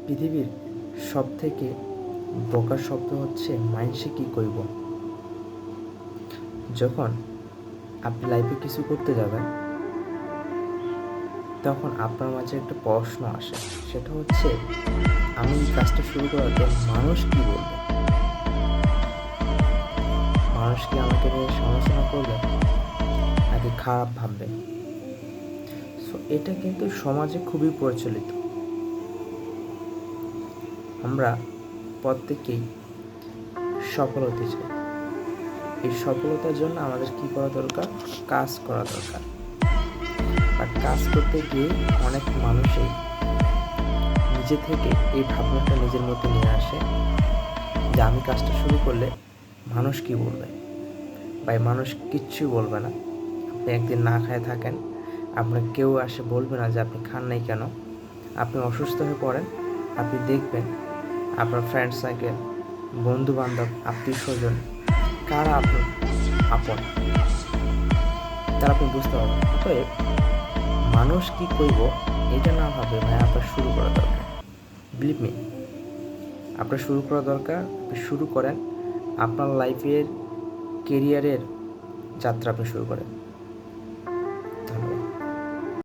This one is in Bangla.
পৃথিবীর সব থেকে বোকার শব্দ হচ্ছে মাইনসে কী কইব। যখন আপনি লাইফে কিছু করতে যাবেন তখন আপনার মাঝে একটা প্রশ্ন আসে, সেটা হচ্ছে আমি এই কাজটা শুরু করার পর মানুষ কী বলবে, মানুষ কি আমাকে নিয়ে সমালোচনা করবে নাকি খারাপ ভাববে। সো এটা কিন্তু সমাজে খুবই প্রচলিত। আমরা প্রত্যেকেই সফল হতে চাই। এই সফলতার জন্য আমাদের কী করা দরকার? কাজ করা দরকার। আর কাজ করতে গিয়ে অনেক মানুষই নিজে থেকে এই ভাবনাটা নিজের মধ্যে নিয়ে আসে যে আমি কাজটা শুরু করলে মানুষ কী বলবে, বা মানুষ কিচ্ছু বলবে না। আপনি একদিন না খায় থাকেন, আপনার কেউ আসে বলবে না যে আপনি খান নাই কেন। আপনি অসুস্থ হয়ে পড়েন, আপনি দেখবেন আপনার ফ্রেন্ড সার্কেল, বন্ধু বান্ধব, আত্মীয় স্বজন কারা আপনার আপন, তারা আপনি বুঝতে পারবেন। অতএব মানুষ কি কইব এটা না ভাবে ভাই আপনার শুরু করা দরকার। বিলিভ মি, আপনার শুরু করা দরকার। আপনি শুরু করেন, আপনার লাইফের কেরিয়ারের যাত্রা আপনি শুরু করেন।